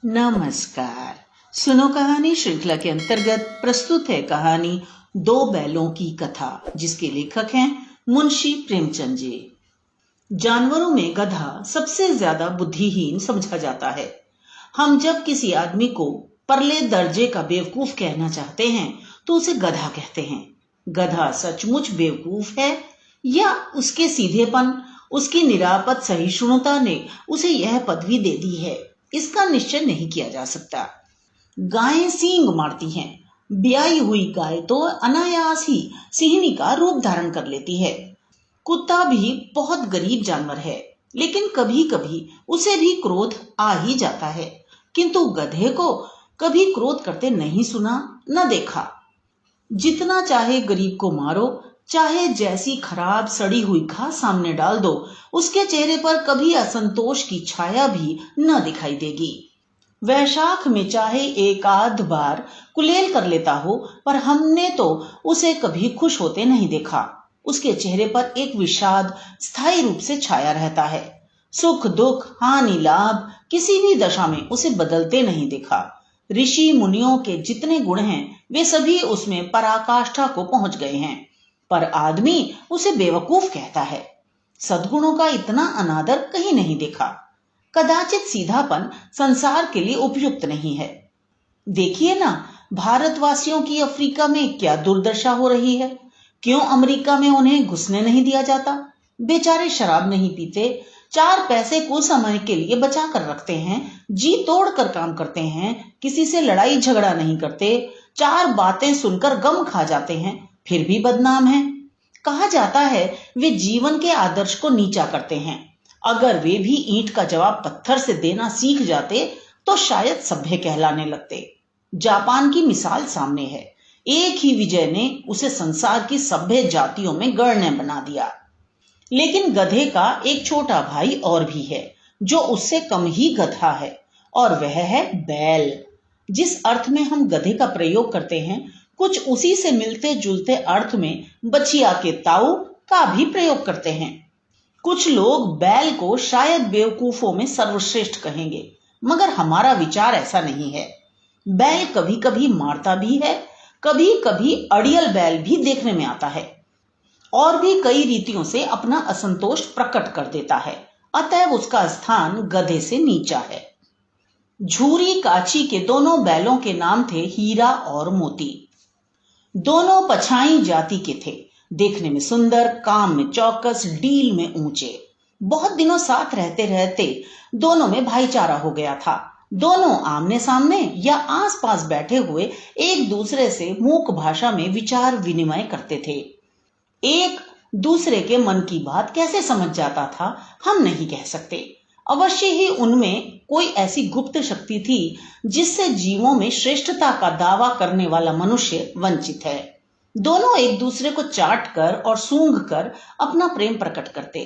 नमस्कार। सुनो कहानी श्रृंखला के अंतर्गत प्रस्तुत है कहानी दो बैलों की कथा, जिसके लेखक हैं मुंशी प्रेमचंद जी। जानवरों में गधा सबसे ज्यादा बुद्धिहीन समझा जाता है। हम जब किसी आदमी को परले दर्जे का बेवकूफ कहना चाहते हैं तो उसे गधा कहते हैं। गधा सचमुच बेवकूफ है या उसके सीधेपन, उसकी निरापद सहिष्णुता ने उसे यह पदवी दे दी है, इसका निश्चय नहीं किया जा सकता। गायें सींग मारती हैं। ब्याई हुई गाय तो अनायास ही सिंहनी का रूप धारण कर लेती है। कुत्ता भी बहुत गरीब जानवर है, लेकिन कभी कभी उसे भी क्रोध आ ही जाता है, किंतु गधे को कभी क्रोध करते नहीं सुना न देखा। जितना चाहे गरीब को मारो, चाहे जैसी खराब सड़ी हुई घास सामने डाल दो, उसके चेहरे पर कभी असंतोष की छाया भी न दिखाई देगी। वैशाख में चाहे एक आध बार कुलेल कर लेता हो, पर हमने तो उसे कभी खुश होते नहीं देखा। उसके चेहरे पर एक विषाद स्थायी रूप से छाया रहता है। सुख दुख हानि लाभ किसी भी दशा में उसे बदलते नहीं देखा। ऋषि मुनियों के जितने गुण हैं वे सभी उसमें पराकाष्ठा को पहुंच गए हैं, पर आदमी उसे बेवकूफ कहता है। सद्गुणों का इतना अनादर कहीं नहीं देखा। कदाचित सीधापन संसार के लिए उपयुक्त नहीं है। देखिए ना, भारतवासियों की अफ्रीका में क्या दुर्दशा हो रही है। क्यों अमेरिका में उन्हें घुसने नहीं दिया जाता। बेचारे शराब नहीं पीते, 4 पैसे कुछ समय के लिए बचा कर रखते हैं, जी तोड़ कर काम करते हैं, किसी से लड़ाई झगड़ा नहीं करते, 4 बातें सुनकर गम खा जाते हैं, फिर भी बदनाम हैं। कहा जाता है वे जीवन के आदर्श को नीचा करते हैं। अगर वे भी ईंट का जवाब पत्थर से देना सीख जाते तो शायद सभ्य कहलाने लगते। जापान की मिसाल सामने है। एक ही विजय ने उसे संसार की सभ्य जातियों में गण्य बना दिया। लेकिन गधे का एक छोटा भाई और भी है, जो उससे कम ही गधा है, और वह है बैल। जिस अर्थ में हम गधे का प्रयोग करते हैं, कुछ उसी से मिलते जुलते अर्थ में बछिया के ताऊ का भी प्रयोग करते हैं। कुछ लोग बैल को शायद बेवकूफों में सर्वश्रेष्ठ कहेंगे, मगर हमारा विचार ऐसा नहीं है। बैल कभी कभी मारता भी है, कभी कभी अड़ियल बैल भी देखने में आता है, और भी कई रीतियों से अपना असंतोष प्रकट कर देता है। अतएव उसका स्थान गधे से नीचा है। झूरी काची के दोनों बैलों के नाम थे हीरा और मोती। दोनों पछाई जाति के थे, देखने में सुंदर, काम में चौकस, डील में ऊंचे। बहुत दिनों साथ रहते रहते दोनों में भाईचारा हो गया था। दोनों आमने सामने या आसपास बैठे हुए एक दूसरे से मूक भाषा में विचार विनिमय करते थे। एक दूसरे के मन की बात कैसे समझ जाता था हम नहीं कह सकते। अवश्य ही उनमें कोई ऐसी गुप्त शक्ति थी जिससे जीवों में श्रेष्ठता का दावा करने वाला मनुष्य वंचित है। दोनों एक दूसरे को चाट कर और सूंघ कर अपना प्रेम प्रकट करते।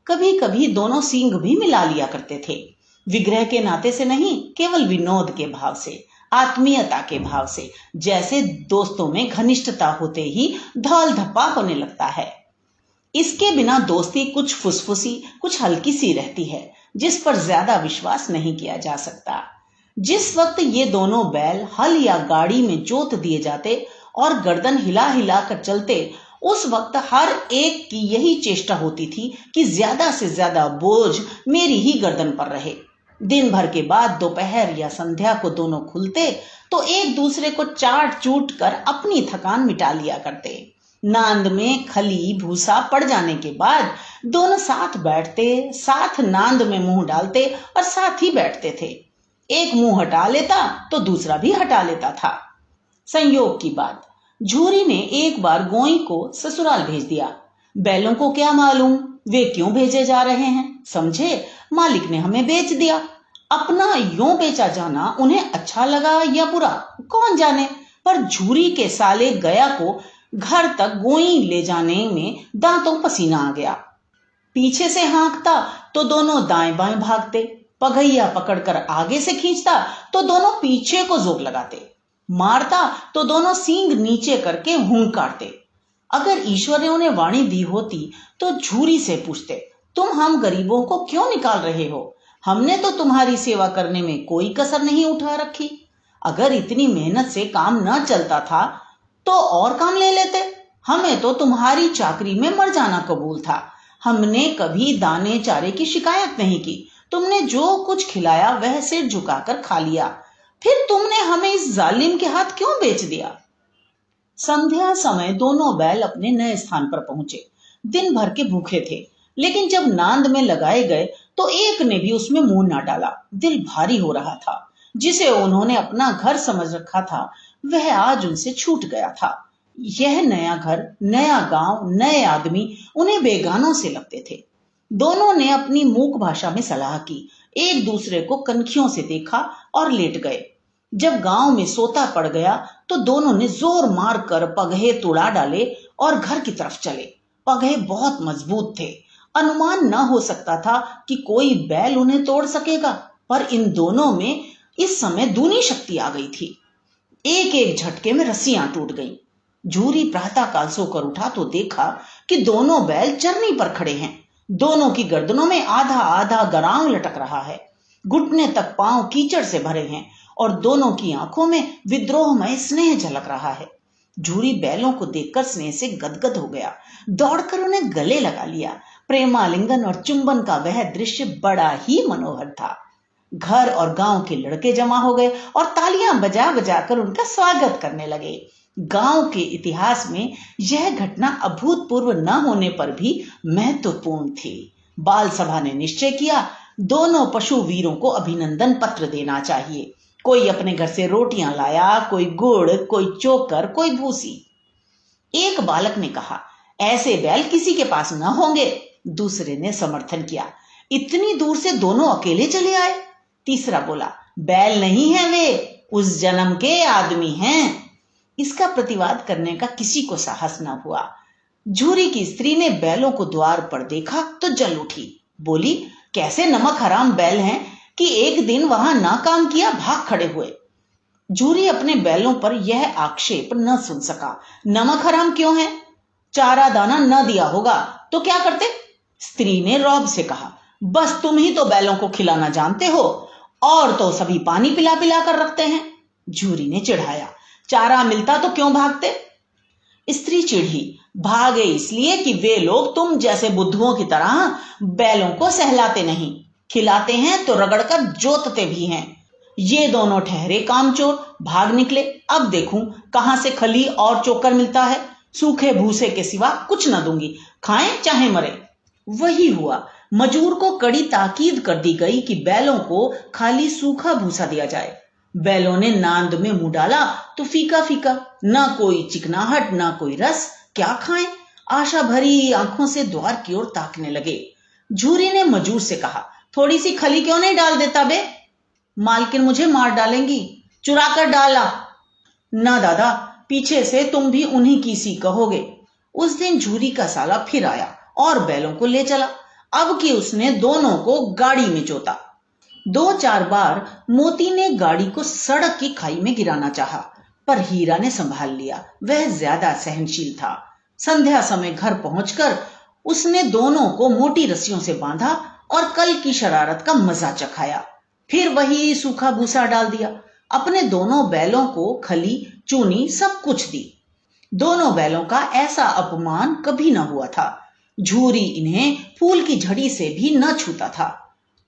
कभी कभी दोनों सींग भी मिला लिया करते थे। विग्रह के नाते से नहीं, केवल विनोद के भाव से, आत्मीयता के भाव से, जैसे दोस्तों में घनिष्ठता होते ही धौल धप्पा होने लगता है। इसके बिना दोस्ती कुछ फुसफुसी, कुछ हल्की सी रहती है, जिस पर ज्यादा विश्वास नहीं किया जा सकता। जिस वक्त ये दोनों बैल हल या गाड़ी में जोत दिए जाते और गर्दन हिला हिला कर चलते, उस वक्त हर एक की यही चेष्टा होती थी कि ज्यादा से ज्यादा बोझ मेरी ही गर्दन पर रहे। दिन भर के बाद दोपहर या संध्या को दोनों खुलते तो एक दूसरे को चाट चूट कर अपनी थकान मिटा लिया करते। नांद में खली भूसा पड़ जाने के बाद दोनों साथ बैठते, साथ नांद में मुंह डालते और साथ ही बैठते थे। एक मुंह हटा लेता तो दूसरा भी हटा लेता था। संयोग की बात, झूरी ने एक बार गोई को ससुराल भेज दिया। बैलों को क्या मालूम वे क्यों भेजे जा रहे हैं। समझे, मालिक ने हमें बेच दिया। अपना यूं बेचा जाना उन्हें अच्छा लगा या बुरा, कौन जाने, पर झूरी के साले गया को घर तक गोई ले जाने में दांतों पसीना आ गया। पीछे से हाँकता तो दोनों दाएं बाएं भागते, पगैया पकड़कर आगे से खींचता तो दोनों पीछे को जोर लगाते, मारता तो दोनों सींग नीचे करके हुंकारते। अगर ईश्वर ने उन्हें वाणी दी होती तो झूरी से पूछते, तुम हम गरीबों को क्यों निकाल रहे हो। हमने तो तुम्हारी सेवा करने में कोई कसर नहीं उठा रखी। अगर इतनी मेहनत से काम न चलता था तो और काम ले लेते। हमें तो तुम्हारी चाकरी में मर जाना कबूल था। हमने कभी दाने चारे की शिकायत नहीं की। तुमने जो कुछ खिलाया वह सिर झुकाकर खा लिया। फिर तुमने हमें इस जालिम के हाथ क्यों बेच दिया? संध्या समय दोनों बैल अपने नए स्थान पर पहुंचे। दिन भर के भूखे थे, लेकिन जब नांद में लगाए गए तो एक ने भी उसमें मुंह ना डाला। दिल भारी हो रहा था। जिसे उन्होंने अपना घर समझ रखा था वह आज उनसे छूट गया था। यह नया घर, नया गांव, नए आदमी उन्हें बेगानों से लगते थे। दोनों ने अपनी मूक भाषा में सलाह की, एक दूसरे को कनखियों से देखा और लेट गए। जब गांव में सोता पड़ गया तो दोनों ने जोर मार कर पगहे तुड़ा डाले और घर की तरफ चले। पगहे बहुत मजबूत थे। अनुमान न हो सकता था कि कोई बैल उन्हें तोड़ सकेगा, पर इन दोनों में इस समय दूनी शक्ति आ गई थी। एक एक झटके में रस्सियां टूट गईं। झूरी प्रातःकाल सोकर उठा तो देखा कि दोनों बैल चरनी पर खड़े हैं। दोनों की गर्दनों में आधा आधा गरांव लटक रहा है। घुटने तक पांव कीचड़ से भरे हैं और दोनों की आंखों में विद्रोहमय स्नेह झलक रहा है। झूरी बैलों को देखकर स्नेह से गदगद हो गया। दौड़कर उन्हें गले लगा लिया। प्रेमालिंगन और चुंबन का वह दृश्य बड़ा ही मनोहर था। घर और गांव के लड़के जमा हो गए और तालियां बजा बजाकर उनका स्वागत करने लगे। गांव के इतिहास में यह घटना अभूतपूर्व न होने पर भी महत्वपूर्ण थी। बाल सभा ने निश्चय किया, दोनों पशु वीरों को अभिनंदन पत्र देना चाहिए। कोई अपने घर से रोटियां लाया, कोई गुड़, कोई चोकर, कोई भूसी। एक बालक ने कहा, ऐसे बैल किसी के पास न होंगे। दूसरे ने समर्थन किया, इतनी दूर से दोनों अकेले चले आए। तीसरा बोला, बैल नहीं है वे, उस जन्म के आदमी हैं। इसका प्रतिवाद करने का किसी को साहस न हुआ। झूरी की स्त्री ने बैलों को द्वार पर देखा तो जल उठी। बोली, कैसे नमक हराम बैल हैं कि एक दिन वहां ना काम किया भाग खड़े हुए। झूरी अपने बैलों पर यह आक्षेप न सुन सका। नमक हराम क्यों है? चारा दाना न दिया होगा तो क्या करते? स्त्री ने रौब से कहा, बस तुम ही तो बैलों को खिलाना जानते हो, और तो सभी पानी पिला पिला कर रखते हैं। झूरी ने चिढ़ाया, चारा मिलता तो क्यों भागते? स्त्री चिढ़ी, भागे इसलिए कि वे लोग तुम जैसे बुद्धुओं की तरह बैलों को सहलाते नहीं, खिलाते हैं तो रगड़कर जोतते भी हैं। ये दोनों ठहरे कामचोर, भाग निकले। अब देखूं कहां से खली और चोकर मिलता है। सूखे भूसे के सिवा कुछ न दूंगी, खाएं चाहे मरे। वही हुआ। मजूर को कड़ी ताकीद कर दी गई कि बैलों को खाली सूखा भूसा दिया जाए। बैलों ने नांद में मुंह डाला तो फीका फीका, ना कोई चिकनाहट ना कोई रस। क्या खाएं? आशा भरी आंखों से द्वार की ओर ताकने लगे। झूरी ने मजूर से कहा, थोड़ी सी खली क्यों नहीं डाल देता बे? मालकिन मुझे मार डालेंगी। चुरा कर डाला। ना दादा, पीछे से तुम भी उन्हीं की सी कहोगे। उस दिन झूरी का साला फिर आया और बैलों को ले चला। अब कि उसने दोनों को गाड़ी में जोता। 2-4 बार मोती ने गाड़ी को सड़क की खाई में गिराना चाहा, पर हीरा ने संभाल लिया। वह ज्यादा सहनशील था। संध्या समय घर पहुंचकर उसने दोनों को मोटी रस्सियों से बांधा और कल की शरारत का मजा चखाया। फिर वही सूखा भूसा डाल दिया। अपने दोनों बैलों को खली, चूनी सब कुछ दी। दोनों बैलों का ऐसा अपमान कभी न हुआ था। झूरी इन्हें फूल की झड़ी से भी न छूता था।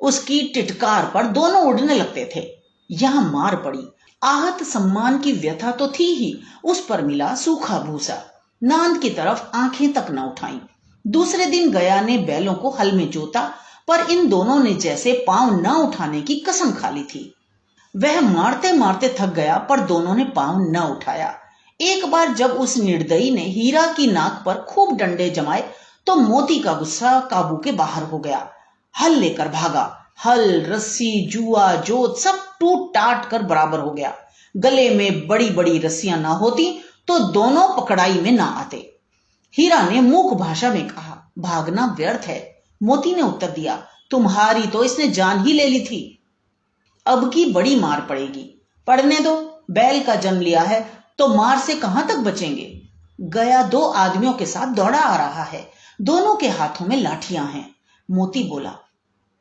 उसकी टिटकार पर दोनों उड़ने लगते थे। यहां मार पड़ी। आहत सम्मान की व्यथा तो थी ही, उस पर मिला सूखा भूसा। नांद की तरफ आंखें तक न उठाई। दूसरे दिन गया ने बैलों को हल में जोता, पर इन दोनों ने जैसे पांव न उठाने की कसम खा ली थी। वह मारते मारते थक गया, पर दोनों ने पांव न उठाया। एक बार जब उस निर्दयी ने हीरा की नाक पर खूब डंडे जमाए तो मोती का गुस्सा काबू के बाहर हो गया। हल लेकर भागा। हल, रस्सी, जुआ, जोत सब टूट टाट कर बराबर हो गया। गले में बड़ी बड़ी रस्सियां ना होती तो दोनों पकड़ाई में ना आते। हीरा ने मूक भाषा में कहा, भागना व्यर्थ है। मोती ने उत्तर दिया, तुम्हारी तो इसने जान ही ले ली थी। अब की बड़ी मार पड़ेगी। पड़ने दो, बैल का जन्म लिया है तो मार से कहां तक बचेंगे। गया 2 आदमियों के साथ दौड़ा आ रहा है। दोनों के हाथों में लाठियां हैं। मोती बोला,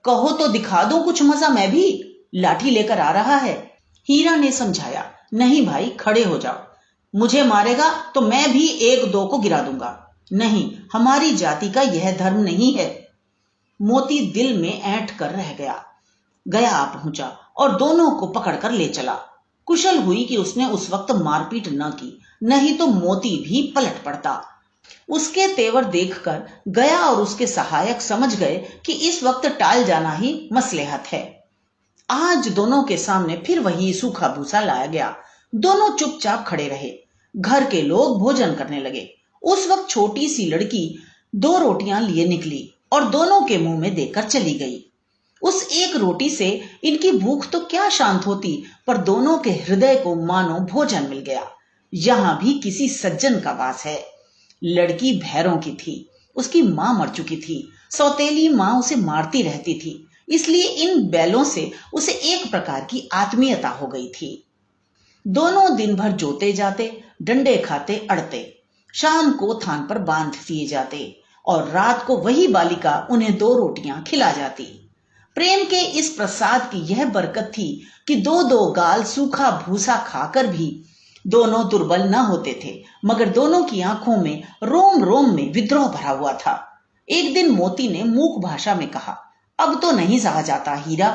कहो तो दिखा दूं कुछ मजा मैं भी, लाठी लेकर आ रहा है। हीरा ने समझाया, नहीं भाई, खड़े हो जाओ, मुझे मारेगा तो मैं भी एक दो को गिरा दूंगा। नहीं, हमारी जाति का यह धर्म नहीं है। मोती दिल में ऐंठ कर रह गया। गया आ पहुंचा और दोनों को पकड़कर ले चला। कुशल हुई कि उसने उस वक्त मारपीट न की, नहीं तो मोती भी पलट पड़ता। उसके तेवर देखकर गया और उसके सहायक समझ गए कि इस वक्त टाल जाना ही मसलहत है। आज दोनों के सामने फिर वही सूखा भूसा लाया गया। दोनों चुपचाप खड़े रहे। घर के लोग भोजन करने लगे। उस वक्त छोटी सी लड़की 2 रोटियां लिए निकली और दोनों के मुंह में देकर चली गई। उस एक रोटी से इनकी भूख तो क्या शांत होती, पर दोनों के हृदय को मानो भोजन मिल गया। यहां भी किसी सज्जन का वास है। लड़की भैरों की थी। उसकी मां मर चुकी थी। सौतेली मां उसे मारती रहती थी, इसलिए इन बैलों से उसे एक प्रकार की आत्मीयता हो गई थी। दोनों दिन भर जोते जाते, डंडे खाते अड़ते, शाम को थान पर बांध दिए जाते और रात को वही बालिका उन्हें 2 रोटियां खिला जाती। प्रेम के इस प्रसाद की यह बरकत थी कि 2-2 गाल सूखा भूसा खाकर भी दोनों दुर्बल न होते थे, मगर दोनों की आंखों में रोम रोम में विद्रोह भरा हुआ था। एक दिन मोती ने मूक भाषा में कहा, अब तो नहीं सहा जाता हीरा,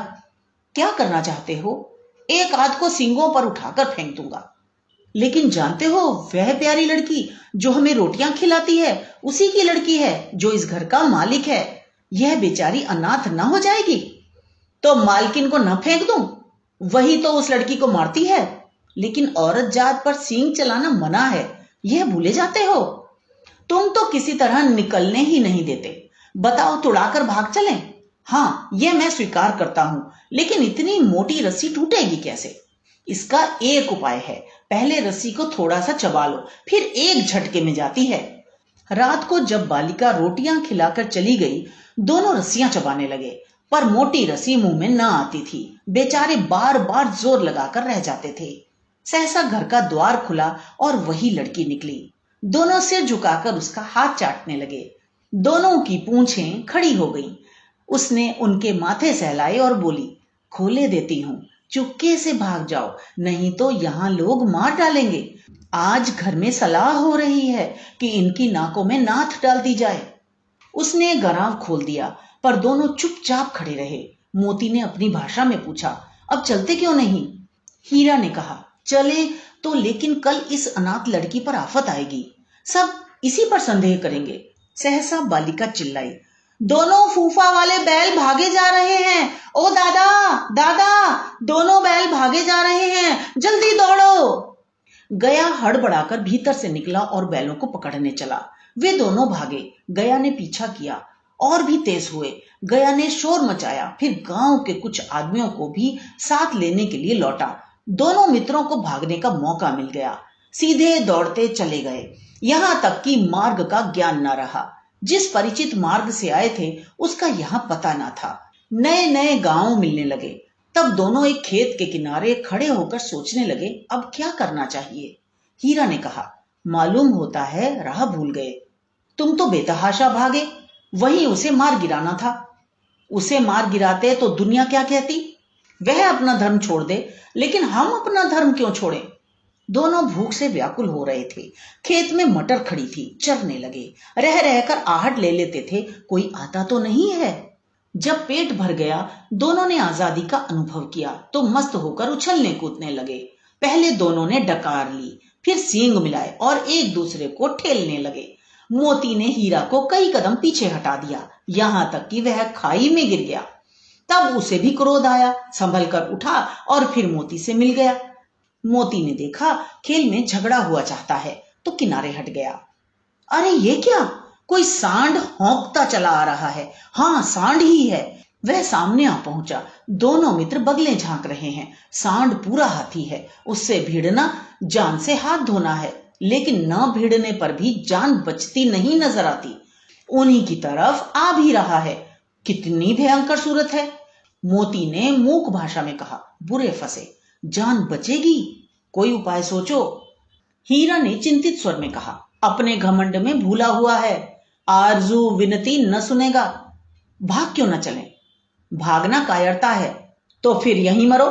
क्या करना चाहते हो? एक आध को सींगों पर उठाकर फेंक दूंगा। लेकिन जानते हो, वह प्यारी लड़की जो हमें रोटियां खिलाती है, उसी की लड़की है जो इस घर का मालिक है। यह बेचारी अनाथ न हो जाएगी? तो मालकिन को न फेंक दूं? वही तो उस लड़की को मारती है। लेकिन औरत जात पर सींग चलाना मना है, यह भूले जाते हो? तुम तो किसी तरह निकलने ही नहीं देते। बताओ, तुड़ाकर भाग चलें? हाँ, यह मैं स्वीकार करता हूं, लेकिन इतनी मोटी रस्सी टूटेगी कैसे? इसका एक उपाय है, पहले रस्सी को थोड़ा सा चबा लो, फिर एक झटके में जाती है। रात को जब बालिका रोटियां खिलाकर चली गई, दोनों रस्सियां चबाने लगे, पर मोटी रस्सी मुंह में न आती थी। बेचारे बार बार जोर लगाकर रह जाते थे। सहसा घर का द्वार खुला और वही लड़की निकली। दोनों सिर झुकाकर उसका हाथ चाटने लगे। दोनों की पूंछें खड़ी हो गईं। उसने उनके माथे सहलाए और बोली, खोले देती हूं, चुपके से भाग जाओ, नहीं तो यहां लोग मार डालेंगे। आज घर में सलाह हो रही है कि इनकी नाकों में नाथ डाल दी जाए। उसने गराव खोल दिया, पर दोनों चुपचाप खड़े रहे। मोती ने अपनी भाषा में पूछा, अब चलते क्यों नहीं? हीरा ने कहा, चले तो, लेकिन कल इस अनाथ लड़की पर आफत आएगी, सब इसी पर संदेह करेंगे। सहसा बालिका चिल्लाई, दोनों फूफा वाले बैल भागे जा रहे हैं। ओ दादा, दादा, दोनों बैल भागे जा रहे हैं, जल्दी दौड़ो। गया हड़बड़ाकर भीतर से निकला और बैलों को पकड़ने चला। वे दोनों भागे। गया ने पीछा किया और भी तेज हुए। गया ने शोर मचाया, फिर गांव के कुछ आदमियों को भी साथ लेने के लिए लौटा। दोनों मित्रों को भागने का मौका मिल गया। सीधे दौड़ते चले गए, यहां तक कि मार्ग का ज्ञान न रहा। जिस परिचित मार्ग से आए थे उसका यहां पता न था। नए नए गांव मिलने लगे। तब दोनों एक खेत के किनारे खड़े होकर सोचने लगे, अब क्या करना चाहिए। हीरा ने कहा, मालूम होता है राह भूल गए। तुम तो बेतहाशा भागे, वहीं उसे मार गिराना था। उसे मार गिराते तो दुनिया क्या कहती? वह अपना धर्म छोड़ दे, लेकिन हम अपना धर्म क्यों छोड़ें? दोनों भूख से व्याकुल हो रहे थे। खेत में मटर खड़ी थी, चरने लगे। रह रहकर आहट ले लेते थे, कोई आता तो नहीं है। जब पेट भर गया, दोनों ने आजादी का अनुभव किया तो मस्त होकर उछलने कूदने लगे। पहले दोनों ने डकार ली, फिर सींग मिलाए और एक दूसरे को ठेलने लगे। मोती ने हीरा को कई कदम पीछे हटा दिया, यहां तक कि वह खाई में गिर गया। तब उसे भी क्रोध आया, संभल कर उठा और फिर मोती से मिल गया। मोती ने देखा खेल में झगड़ा हुआ चाहता है तो किनारे हट गया। अरे ये क्या, कोई सांड हौंकता चला आ रहा है। हाँ, सांड ही है। वह सामने आ पहुंचा। दोनों मित्र बगले झांक रहे हैं। सांड पूरा हाथी है, उससे भिड़ना जान से हाथ धोना है, लेकिन न भिड़ने पर भी जान बचती नहीं नजर आती। उन्हीं की तरफ आ भी रहा है। कितनी भयंकर सूरत है। मोती ने मूक भाषा में कहा, बुरे फंसे, जान बचेगी, कोई उपाय सोचो। हीरा ने चिंतित स्वर में कहा, अपने घमंड में भूला हुआ है, आरजू विनती न सुनेगा, भाग क्यों न चले। भागना कायरता है तो फिर यहीं मरो।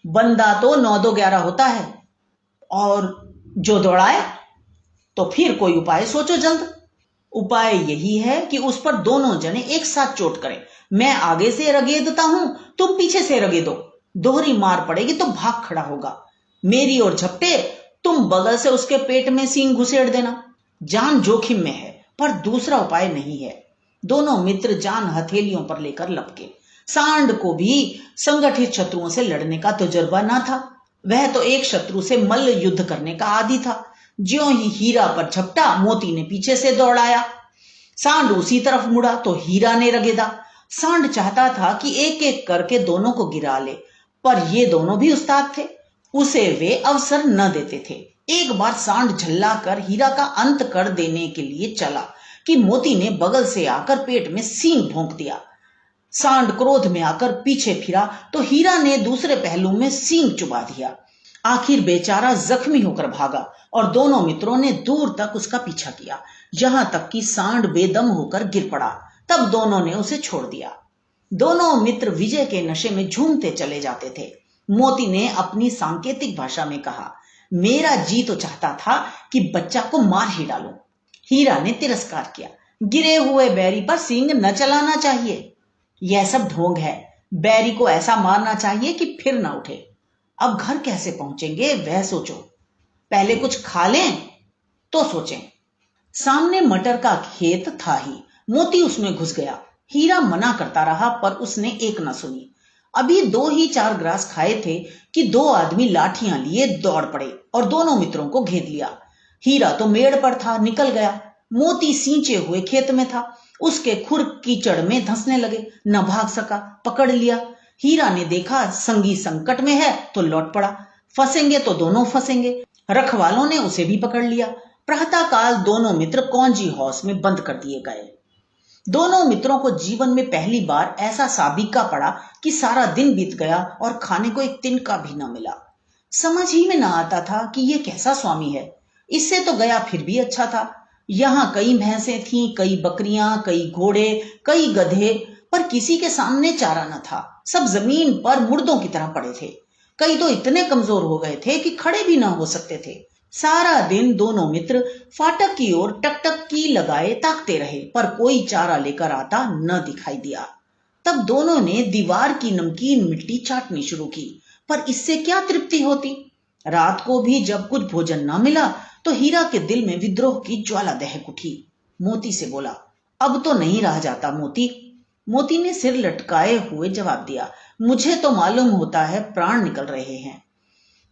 बंदा तो 9-2-11 होता है, और जो दौड़ाए तो फिर कोई उपाय सोचो जल्द। उपाय यही है कि उस पर दोनों जने एक साथ चोट करें। मैं आगे से रगेदता हूं, तुम पीछे से रगेदो। दोहरी मार पड़ेगी तो भाग खड़ा होगा। मेरी ओर झपटे, तुम बगल से उसके पेट में सींग घुसेड़ देना। जान जोखिम में है, पर दूसरा उपाय नहीं है। दोनों मित्र जान हथेलियों पर लेकर लपके। सांड को भी संगठित शत्रुओं से लड़ने का तजुर्बा न था। वह तो एक शत्रु से मल्ल युद्ध करने का आदी था। ज्यों ही हीरा पर झपटा, मोती ने पीछे से दौड़ाया। सांड उसी तरफ मुड़ा तो हीरा ने रगेदा। सांड चाहता था कि एक एक करके दोनों को गिरा ले, पर ये दोनों भी उस्ताद थे, उसे वे अवसर न देते थे। एक बार सांड झल्ला कर हीरा का अंत कर देने के लिए चला कि मोती ने बगल से आकर पेट में सींग भोंक दिया। सांड क्रोध में आकर पीछे फिरा तो हीरा ने दूसरे पहलू में सींग चुबा दिया। आखिर बेचारा जख्मी होकर भागा और दोनों मित्रों ने दूर तक उसका पीछा किया, यहां तक कि सांड बेदम होकर गिर पड़ा। तब दोनों ने उसे छोड़ दिया। दोनों मित्र विजय के नशे में झूमते चले जाते थे। मोती ने अपनी सांकेतिक भाषा में कहा, मेरा जी तो चाहता था कि बच्चा को मार ही डालो। हीरा ने तिरस्कार किया, गिरे हुए बैरी पर सींग न चलाना चाहिए। यह सब ढोंग है। बैरी को ऐसा मारना चाहिए कि फिर ना उठे। अब घर कैसे पहुंचेंगे वह सोचो। पहले कुछ खा लें तो सोचें। सामने मटर का खेत था ही। मोती उसमें घुस गया। हीरा मना करता रहा, पर उसने एक न सुनी। अभी 2 ही 4 ग्रास खाए थे कि 2 आदमी लाठियां लिए दौड़ पड़े और दोनों मित्रों को घेर लिया। हीरा तो मेड़ पर था, निकल गया। मोती सींचे हुए खेत में था। उसके खुर कीचड़ में धंसने लगे, न भाग सका, पकड़ लिया। हीरा ने देखा संगी संकट में है तो लौट पड़ा। फंसेंगे तो दोनों फंसेंगे। रखवालों ने उसे भी पकड़ लिया। प्रातःकाल दोनों मित्र कौंजी हाउस में बंद कर दिए गए। दोनों मित्रों को जीवन में पहली बार ऐसा साबिका पड़ा कि सारा दिन बीत गया और खाने को एक तिनका भी न मिला। समझ ही में न आता था कि ये कैसा स्वामी है। इससे तो गया फिर भी अच्छा था। यहाँ कई भैंसें थीं, कई बकरियां, कई घोड़े, कई गधे, पर किसी के सामने चारा न था। सब जमीन पर मुर्दों की तरह पड़े थे। कई तो इतने कमजोर हो गए थे कि खड़े भी न हो सकते थे। सारा दिन दोनों मित्र फाटक की ओर टकटक की लगाए ताकते रहे, पर कोई चारा लेकर आता न दिखाई दिया। तब दोनों ने दीवार की नमकीन मिट्टी चाटनी शुरू की, पर इससे क्या तृप्ति होती। रात को भी जब कुछ भोजन न मिला तो हीरा के दिल में विद्रोह की ज्वाला दहक उठी। मोती से बोला, अब तो नहीं रहा जाता मोती। मोती ने सिर लटकाए हुए जवाब दिया, मुझे तो मालूम होता है प्राण निकल रहे हैं।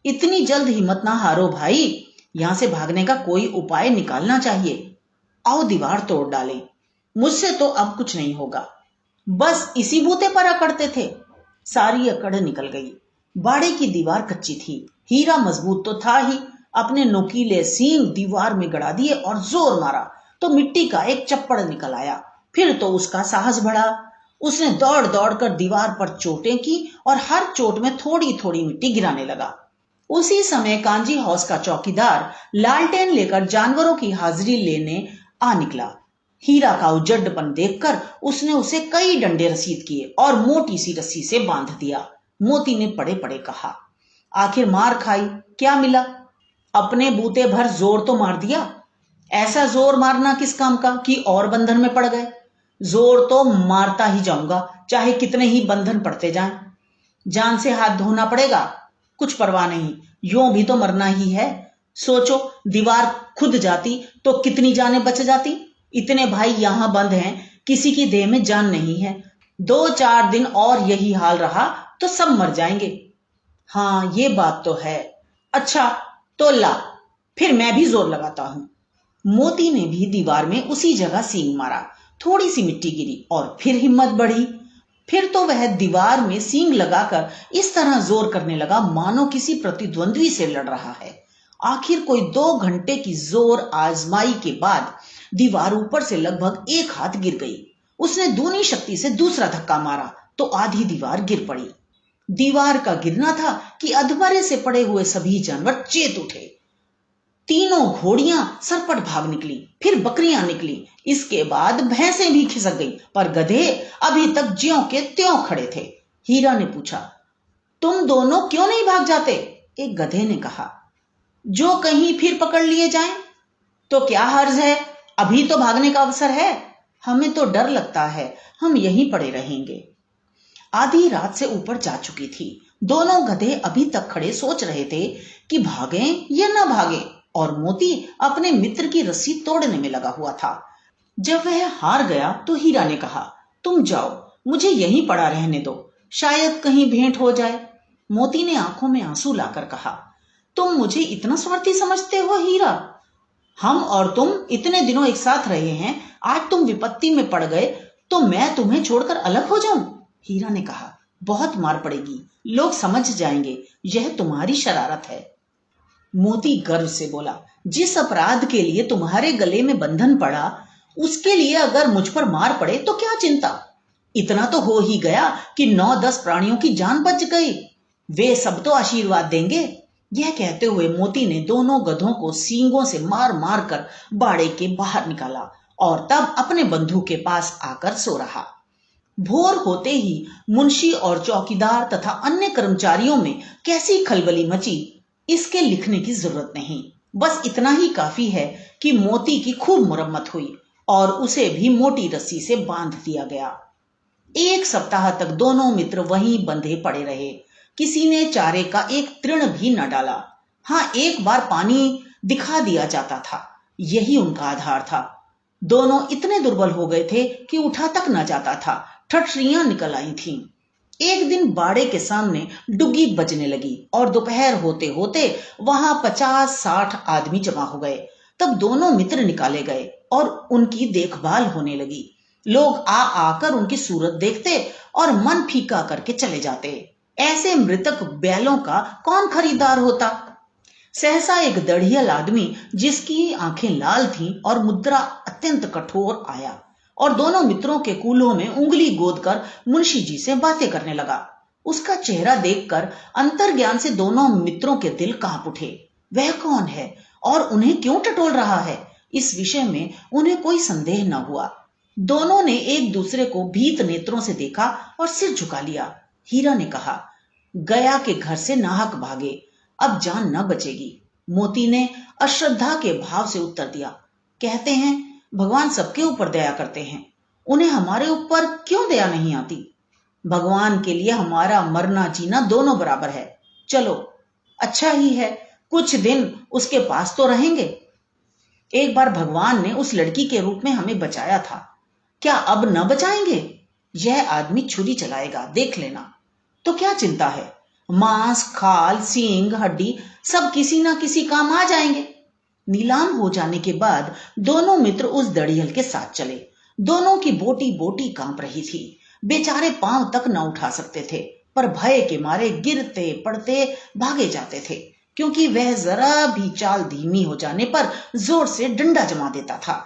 इतनी जल्द हिम्मत ना हारो भाई, यहां से भागने का कोई उपाय निकालना चाहिए। आओ दीवार तोड़ डालें। मुझसे तो अब कुछ नहीं होगा। बस इसी बूते पर अकड़ते थे। सारी अकड़ निकल गई। बाड़े की दीवार कच्ची थी। हीरा मजबूत तो था ही। अपने नुकीले सींग दीवार में गड़ा दिए और जोर मारा तो मिट्टी का एक चप्पड़ निकल आया। फिर तो उसका साहस बढ़ा। उसने दौड़ दौड़ कर दीवार पर चोटें की और हर चोट में थोड़ी थोड़ी मिट्टी गिराने लगा। उसी समय कांजी हाउस का चौकीदार लालटेन लेकर जानवरों की हाजिरी लेने आ निकला। हीरा का उजड्डपन देखकर उसने उसे कई डंडे रसीद किए और मोटी सी रस्सी से बांध दिया। मोती ने पड़े पड़े कहा, आखिर मार खाई, क्या मिला? अपने बूते भर जोर तो मार दिया। ऐसा जोर मारना किस काम का कि और बंधन में पड़ गए। जोर तो मारता ही जाऊंगा, चाहे कितने ही बंधन पड़ते जाएं। जान से हाथ धोना पड़ेगा, कुछ परवाह नहीं, यूं भी तो मरना ही है। सोचो, दीवार खुद जाती तो कितनी जानें बच जाती। इतने भाई यहां बंद हैं, किसी की देह में जान नहीं है। 2-4 दिन और यही हाल रहा तो सब मर जाएंगे। हाँ, ये बात तो है। अच्छा तो ला, फिर मैं भी जोर लगाता हूं। मोती ने भी दीवार में उसी जगह सींग मारा। थोड़ी सी मिट्टी गिरी और फिर हिम्मत बढ़ी। फिर तो वह दीवार में सींग लगाकर इस तरह जोर करने लगा मानो किसी प्रतिद्वंद्वी से लड़ रहा है। आखिर कोई 2 घंटे की जोर आजमाई के बाद दीवार ऊपर से लगभग 1 हाथ गिर गई। उसने दूनी शक्ति से दूसरा धक्का मारा तो आधी दीवार गिर पड़ी। दीवार का गिरना था कि अधमरे से पड़े हुए सभी जानवर चेत उठे। तीनों घोड़ियां सरपट भाग निकली, फिर बकरियां निकली, इसके बाद भैंसें भी खिसक गई, पर गधे अभी तक ज्यों के त्यों खड़े थे। हीरा ने पूछा, तुम दोनों क्यों नहीं भाग जाते? एक गधे ने कहा, जो कहीं फिर पकड़ लिए जाएं तो क्या हर्ज है, अभी तो भागने का अवसर है। हमें तो डर लगता है, हम यहीं पड़े रहेंगे। आधी रात से ऊपर जा चुकी थी। दोनों गधे अभी तक खड़े सोच रहे थे कि भागें या ना भागें, और मोती अपने मित्र की रस्सी तोड़ने में लगा हुआ था। जब वह हार गया तो हीरा ने कहा, तुम जाओ, मुझे यहीं पड़ा रहने दो, शायद कहीं भेंट हो जाए। मोती ने आंखों में आंसू लाकर कहा, तुम मुझे इतना स्वार्थी समझते हो हीरा? हम और तुम इतने दिनों एक साथ रहे हैं, आज तुम विपत्ति में पड़ गए तो मैं तुम्हें छोड़कर अलग हो जाऊं? हीरा ने कहा, बहुत मार पड़ेगी, लोग समझ जाएंगे यह तुम्हारी शरारत है। मोती गर्व से बोला, जिस अपराध के लिए तुम्हारे गले में बंधन पड़ा, उसके लिए अगर मुझ पर मार पड़े तो क्या चिंता? इतना तो हो ही गया कि 9-10 प्राणियों की जान बच गई, वे सब तो आशीर्वाद देंगे। यह कहते हुए मोती ने दोनों गधों को सींगों से मार मार कर बाड़े के बाहर निकाला और तब अपने बंधु के पास आकर सो रहा। भोर होते ही मुंशी और चौकीदार तथा अन्य कर्मचारियों में कैसी खलबली मची, इसके लिखने की जरूरत नहीं। बस इतना ही काफी है कि मोती की खूब मुरम्मत हुई और उसे भी मोटी रस्सी से बांध दिया गया। एक सप्ताह तक दोनों मित्र वहीं बंधे पड़े रहे। किसी ने चारे का एक तृण भी न डाला। हाँ, एक बार पानी दिखा दिया जाता था, यही उनका आधार था। दोनों इतने दुर्बल हो गए थे कि उठा तक न जाता था, ठठरियां निकल आई थीं। एक दिन बाड़े के सामने डुग्गी बजने लगी और दोपहर होते होते वहां 50-60 आदमी जमा हो गए। तब दोनों मित्र निकाले गए और उनकी देखभाल होने लगी। लोग आ आकर उनकी सूरत देखते और मन फीका करके चले जाते। ऐसे मृतक बैलों का कौन खरीदार होता? सहसा एक दढ़ियल आदमी, जिसकी आंखें लाल थीं और मुद्रा अत्यंत कठोर, आया और दोनों मित्रों के कूल्हों में उंगली गोदकर मुंशी जी से बातें करने लगा। उसका चेहरा देखकर अंतर्ज्ञान से दोनों मित्रों के दिल कांप उठे। वह कौन है और उन्हें क्यों टटोल रहा है, इस विषय में उन्हें कोई संदेह न हुआ। दोनों ने एक दूसरे को भीत नेत्रों से देखा और सिर झुका लिया। हीरा ने कहा, गया के घर से नाहक भागे, अब जान न बचेगी। मोती ने अश्रद्धा के भाव से उत्तर दिया, कहते हैं भगवान सबके ऊपर दया करते हैं, उन्हें हमारे ऊपर क्यों दया नहीं आती? भगवान के लिए हमारा मरना जीना दोनों बराबर है। चलो, अच्छा ही है, कुछ दिन उसके पास तो रहेंगे। एक बार भगवान ने उस लड़की के रूप में हमें बचाया था, क्या अब न बचाएंगे? यह आदमी छुरी चलाएगा, देख लेना। तो क्या चिंता है, मांस, खाल, सींग, हड्डी सब किसी ना किसी काम आ जाएंगे। नीलाम हो जाने के बाद दोनों मित्र उस दड़ियल के साथ चले। दोनों की बोटी बोटी कांप रही थी। बेचारे पांव तक न उठा सकते थे, पर भय के मारे गिरते पड़ते भागे जाते थे, क्योंकि वह जरा भी चाल धीमी हो जाने पर जोर से डंडा जमा देता था।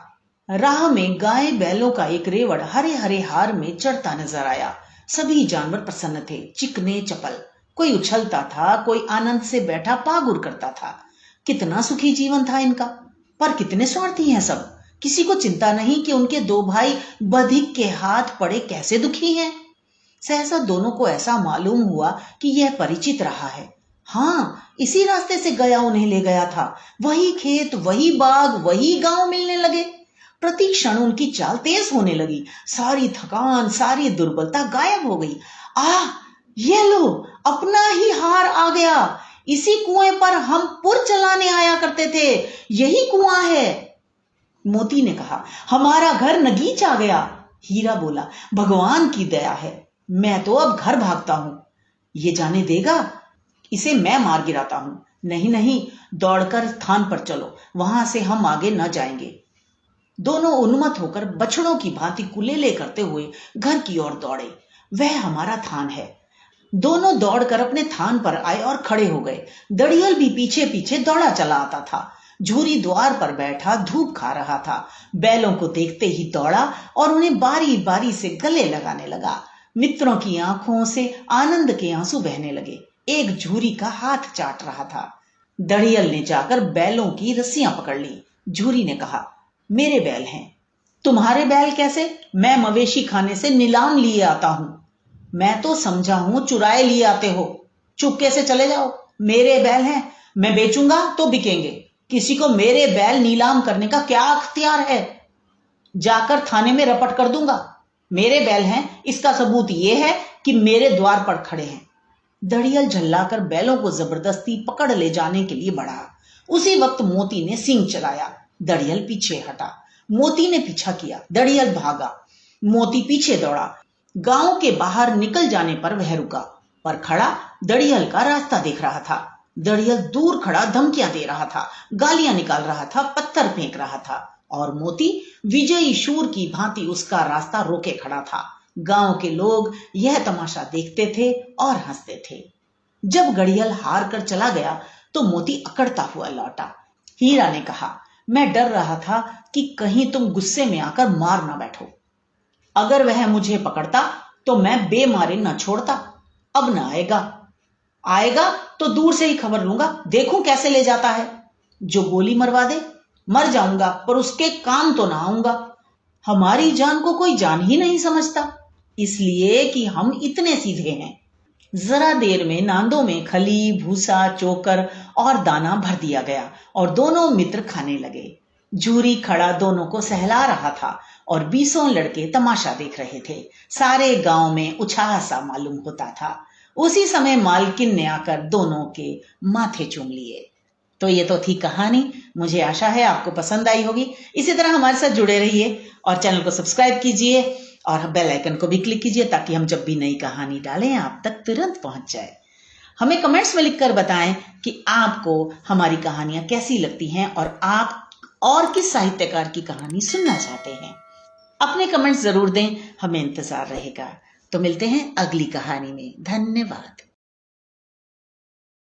राह में गाय बैलों का एक रेवड़ हरे हरे हार में चढ़ता नजर आया। सभी जानवर प्रसन्न थे, चिकने चपल। कोई उछलता था, कोई आनंद से बैठा पागुर करता था। कितना सुखी जीवन था इनका, पर कितने स्वार्थी हैं सब। किसी को चिंता नहीं कि उनके दो भाई बधिक के हाथ पड़े कैसे दुखी हैं। सहसा दोनों को ऐसा मालूम हुआ कि यह परिचित रहा है। हाँ, इसी रास्ते से गया उन्हें ले गया था। वही खेत, वही बाग, वही गांव मिलने लगे। प्रति क्षण उनकी चाल तेज होने लगी। सारी थकान, सारी दुर्बलता गायब हो गई। आह, ये लो, अपना ही हार आ गया। इसी कुएं पर हम पुर चलाने आया करते थे, यही कुआं है। मोती ने कहा, हमारा घर नगीच आ गया। हीरा बोला, भगवान की दया है, मैं तो अब घर भागता हूं। ये जाने देगा, इसे मैं मार गिराता हूं। नहीं नहीं, दौड़कर स्थान पर चलो, वहां से हम आगे न जाएंगे। दोनों उन्मत्त होकर बछड़ों की भांति कुलेले करते हुए घर की ओर दौड़े। वह हमारा थान है। दोनों दौड़कर अपने थान पर आए और खड़े हो गए। दड़ियल भी पीछे पीछे दौड़ा चला आता था। झूरी द्वार पर बैठा धूप खा रहा था। बैलों को देखते ही दौड़ा और उन्हें बारी बारी से गले लगाने लगा। मित्रों की आंखों से आनंद के आंसू बहने लगे। एक झूरी का हाथ चाट रहा था। दड़ियल ने जाकर बैलों की रस्सियां पकड़ ली। झूरी ने कहा, मेरे बैल हैं। तुम्हारे बैल कैसे? मैं मवेशी खाने से नीलाम लिए आता हूं। मैं तो समझा हूं चुराए लिए आते हो। चुपके से चले जाओ। मेरे बैल हैं, मैं बेचूंगा तो बिकेंगे। किसी को मेरे बैल नीलाम करने का क्या अख्तियार है? जाकर थाने में रपट कर दूंगा। मेरे बैल हैं, इसका सबूत यह है कि मेरे द्वार पर खड़े हैं। दड़ियल झल्लाकर बैलों को जबरदस्ती पकड़ ले जाने के लिए बढ़ा। उसी वक्त मोती ने सींग चलाया। दड़ियल पीछे हटा। मोती ने पीछा किया। दड़ियल भागा। मोती पीछे दौड़ा। गांव के बाहर निकल जाने पर वह रुका, पर खड़ा दड़ियल का रास्ता देख रहा था। दड़ियल दूर खड़ा धमकियां दे रहा था, गालियां निकाल रहा था, पत्थर फेंक रहा था, और मोती विजयी शूर की भांति उसका रास्ता रोके खड़ा था। गांव के लोग यह तमाशा देखते थे और हंसते थे। जब दड़ियल हार कर चला गया तो मोती अकड़ता हुआ लौटा। हीरा ने कहा, मैं डर रहा था कि कहीं तुम गुस्से में आकर मार ना बैठो। अगर वह मुझे पकड़ता तो मैं बेमारे न छोड़ता। अब न आएगा। आएगा तो दूर से ही खबर लूंगा, देखूं कैसे ले जाता है। जो गोली मरवा दे, मर जाऊंगा, पर उसके काम तो ना आऊंगा। हमारी जान को कोई जान ही नहीं समझता, इसलिए कि हम इतने सीधे हैं। जरा देर में नांदों में खली, भूसा, चोकर और दाना भर दिया गया और दोनों मित्र खाने लगे। झूरी खड़ा दोनों को सहला रहा था और 20 लड़के तमाशा देख रहे थे। सारे गांव में उछाह सा मालूम होता था। उसी समय मालकिन ने आकर दोनों के माथे चूम लिए। तो ये तो थी कहानी। मुझे आशा है आपको पसंद आई होगी। इसी तरह हमारे साथ जुड़े रहिए और चैनल को सब्सक्राइब कीजिए और बेल आइकन को भी क्लिक कीजिए ताकि हम जब भी नई कहानी डालें आप तक तुरंत पहुंच जाए। हमें कमेंट्स में लिखकर बताएं कि आपको हमारी कहानियां कैसी लगती हैं और आप और किस साहित्यकार की कहानी सुनना चाहते हैं। अपने कमेंट्स जरूर दें, हमें इंतजार रहेगा। तो मिलते हैं अगली कहानी में। धन्यवाद।